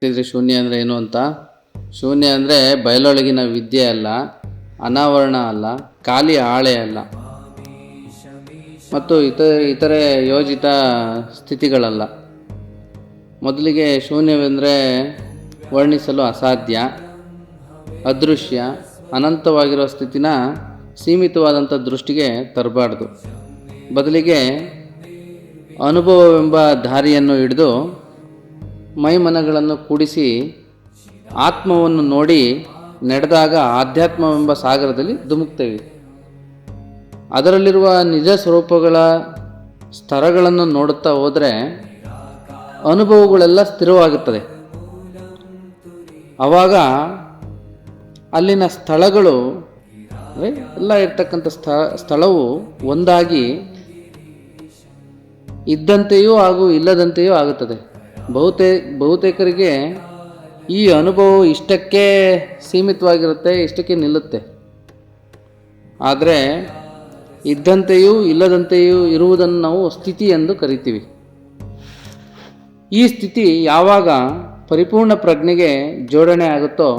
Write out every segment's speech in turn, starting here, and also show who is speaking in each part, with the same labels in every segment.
Speaker 1: ಹೇಳಿದ್ರಿ ಶೂನ್ಯ ಅಂದರೆ ಏನು ಅಂತ. ಶೂನ್ಯ ಅಂದರೆ ಬಯಲೊಳಗಿನ ವಿದ್ಯೆ ಅಲ್ಲ, ಅನಾವರಣ ಅಲ್ಲ, ಖಾಲಿ ಹಾಳೆ ಅಲ್ಲ, ಮತ್ತು ಇತರೆ ಯೋಜಿತ ಸ್ಥಿತಿಗಳಲ್ಲ. ಮೊದಲಿಗೆ ಶೂನ್ಯವೆಂದರೆ ವರ್ಣಿಸಲು ಅಸಾಧ್ಯ, ಅದೃಶ್ಯ, ಅನಂತವಾಗಿರೋ ಸ್ಥಿತಿನ ಸೀಮಿತವಾದಂಥ ದೃಷ್ಟಿಗೆ ತರಬಾರ್ದು. ಬದಲಿಗೆ ಅನುಭವವೆಂಬ ದಾರಿಯನ್ನು ಹಿಡಿದು ಮೈಮನಗಳನ್ನು ಕೂಡಿಸಿ ಆತ್ಮವನ್ನು ನೋಡಿ ನಡೆದಾಗ ಆಧ್ಯಾತ್ಮವೆಂಬ ಸಾಗರದಲ್ಲಿ ಧುಮುಕ್ತೇವೆ. ಅದರಲ್ಲಿರುವ ನಿಜ ಸ್ವರೂಪಗಳ ಸ್ತರಗಳನ್ನು ನೋಡುತ್ತಾ ಹೋದರೆ ಅನುಭವಗಳೆಲ್ಲ ಸ್ಥಿರವಾಗುತ್ತದೆ. ಆವಾಗ ಅಲ್ಲಿನ ಸ್ಥಳಗಳು ಎಲ್ಲ ಇರ್ತಕ್ಕಂಥ ಸ್ಥಳವು ಒಂದಾಗಿ ಇದ್ದಂತೆಯೂ ಹಾಗೂ ಇಲ್ಲದಂತೆಯೂ ಆಗುತ್ತದೆ. ಬಹುತೇಕರಿಗೆ ಈ ಅನುಭವವು ಇಷ್ಟಕ್ಕೆ ಸೀಮಿತವಾಗಿರುತ್ತೆ, ಇಷ್ಟಕ್ಕೆ ನಿಲ್ಲುತ್ತೆ. ಆದರೆ ಇದ್ದಂತೆಯೂ ಇಲ್ಲದಂತೆಯೂ ಇರುವುದನ್ನು ನಾವು ಸ್ಥಿತಿ ಎಂದು ಕರಿತೀವಿ. ಈ ಸ್ಥಿತಿ ಯಾವಾಗ ಪರಿಪೂರ್ಣ ಪ್ರಜ್ಞೆಗೆ ಜೋಡಣೆ ಆಗುತ್ತೋ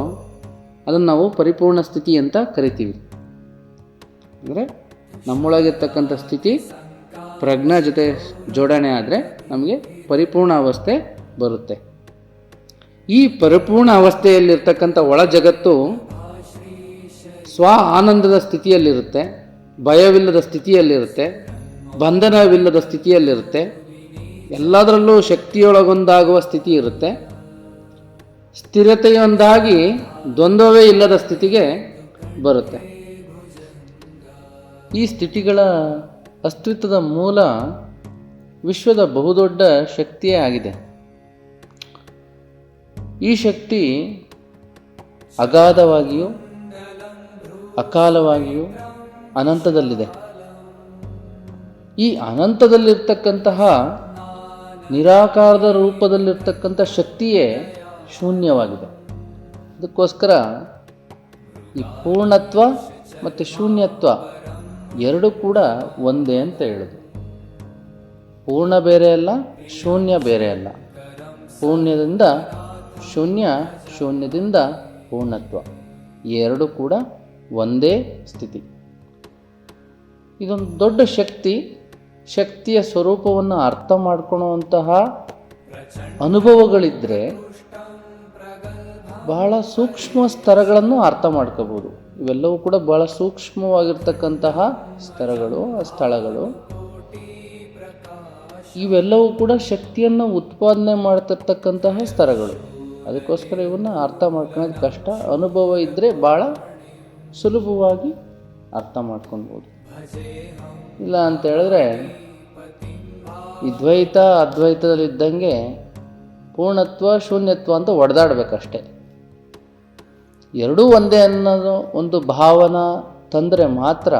Speaker 1: ಅದನ್ನು ನಾವು ಪರಿಪೂರ್ಣ ಸ್ಥಿತಿ ಅಂತ ಕರಿತೀವಿ. ಅಂದರೆ ನಮ್ಮೊಳಗಿರ್ತಕ್ಕಂಥ ಸ್ಥಿತಿ ಪ್ರಜ್ಞಾ ಜೊತೆ ಜೋಡಣೆ ಆದರೆ ನಮಗೆ ಪರಿಪೂರ್ಣ ಅವಸ್ಥೆ ಬರುತ್ತೆ. ಈ ಪರಿಪೂರ್ಣ ಅವಸ್ಥೆಯಲ್ಲಿರ್ತಕ್ಕಂಥ ಒಳ ಜಗತ್ತು ಸ್ವ ಆನಂದದ ಸ್ಥಿತಿಯಲ್ಲಿರುತ್ತೆ, ಭಯವಿಲ್ಲದ ಸ್ಥಿತಿಯಲ್ಲಿರುತ್ತೆ, ಬಂಧನವಿಲ್ಲದ ಸ್ಥಿತಿಯಲ್ಲಿರುತ್ತೆ, ಎಲ್ಲದರಲ್ಲೂ ಶಕ್ತಿಯೊಳಗೊಂದಾಗುವ ಸ್ಥಿತಿ ಇರುತ್ತೆ. ಸ್ಥಿರತೆಯೊಂದಾಗಿ ದ್ವಂದ್ವವೇ ಇಲ್ಲದ ಸ್ಥಿತಿಗೆ ಬರುತ್ತೆ. ಈ ಸ್ಥಿತಿಗಳ ಅಸ್ತಿತ್ವದ ಮೂಲ ವಿಶ್ವದ ಬಹುದೊಡ್ಡ ಶಕ್ತಿಯೇ ಆಗಿದೆ. ಈ ಶಕ್ತಿ ಅಗಾಧವಾಗಿಯೂ ಅಕಾಲವಾಗಿಯೂ ಅನಂತದಲ್ಲಿದೆ. ಈ ಅನಂತದಲ್ಲಿರ್ತಕ್ಕಂತಹ ನಿರಾಕಾರದ ರೂಪದಲ್ಲಿರ್ತಕ್ಕಂಥ ಶಕ್ತಿಯೇ ಶೂನ್ಯವಾಗಿದೆ. ಅದಕ್ಕೋಸ್ಕರ ಈ ಪೂರ್ಣತ್ವ ಮತ್ತು ಶೂನ್ಯತ್ವ ಎರಡೂ ಕೂಡ ಒಂದೇ ಅಂತ ಹೇಳೋದು. ಪೂರ್ಣ ಬೇರೆ ಅಲ್ಲ, ಶೂನ್ಯ ಬೇರೆ ಅಲ್ಲ. ಪೂರ್ಣ್ಯದಿಂದ ಶೂನ್ಯ, ಶೂನ್ಯದಿಂದ ಪೂರ್ಣತ್ವ, ಈ ಎರಡೂ ಕೂಡ ಒಂದೇ ಸ್ಥಿತಿ. ಇದೊಂದು ದೊಡ್ಡ ಶಕ್ತಿ. ಶಕ್ತಿಯ ಸ್ವರೂಪವನ್ನು ಅರ್ಥ ಮಾಡ್ಕೊಳ್ಳುವಂತಹ ಅನುಭವಗಳಿದ್ದರೆ ಬಹಳ ಸೂಕ್ಷ್ಮ ಸ್ತರಗಳನ್ನು ಅರ್ಥ ಮಾಡ್ಕೋಬೋದು. ಇವೆಲ್ಲವೂ ಕೂಡ ಬಹಳ ಸೂಕ್ಷ್ಮವಾಗಿರ್ತಕ್ಕಂತಹ ಸ್ತರಗಳು, ಸ್ಥಳಗಳು. ಇವೆಲ್ಲವೂ ಕೂಡ ಶಕ್ತಿಯನ್ನು ಉತ್ಪಾದನೆ ಮಾಡ್ತಿರ್ತಕ್ಕಂತಹ ಸ್ತರಗಳು. ಅದಕ್ಕೋಸ್ಕರ ಇವನ್ನ ಅರ್ಥ ಮಾಡ್ಕೊಳ್ಳೋದು ಕಷ್ಟ. ಅನುಭವ ಇದ್ದರೆ ಭಾಳ ಸುಲಭವಾಗಿ ಅರ್ಥ ಮಾಡ್ಕೊಳ್ಬೋದು. ಇಲ್ಲ ಅಂತ ಹೇಳಿದ್ರೆ ಈ ದ್ವೈತ ಅದ್ವೈತದಲ್ಲಿದ್ದಂಗೆ ಪೂರ್ಣತ್ವ ಶೂನ್ಯತ್ವ ಅಂತ ಒಡೆದಾಡಬೇಕಷ್ಟೆ. ಎರಡೂ ಒಂದೇ ಅನ್ನೋದು ಒಂದು ಭಾವನಾ ತಂದರೆ ಮಾತ್ರ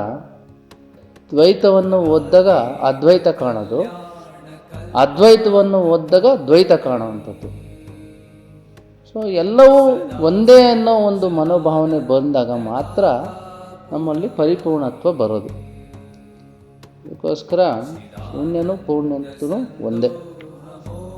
Speaker 1: ದ್ವೈತವನ್ನು ಓದಿದಾಗ ಅದ್ವೈತ ಕಾಣೋದು, ಅದ್ವೈತವನ್ನು ಓದಿದಾಗ ದ್ವೈತ ಕಾಣುವಂಥದ್ದು. ಸೊ ಎಲ್ಲವೂ ಒಂದೇ ಅನ್ನೋ ಒಂದು ಮನೋಭಾವನೆ ಬಂದಾಗ ಮಾತ್ರ ನಮ್ಮಲ್ಲಿ ಪರಿಪೂರ್ಣತ್ವ ಬರೋದು. ಅದಕ್ಕೋಸ್ಕರ ಶೂನ್ಯನೂ ಪೂರ್ಣತ್ವನೂ ಒಂದೇ.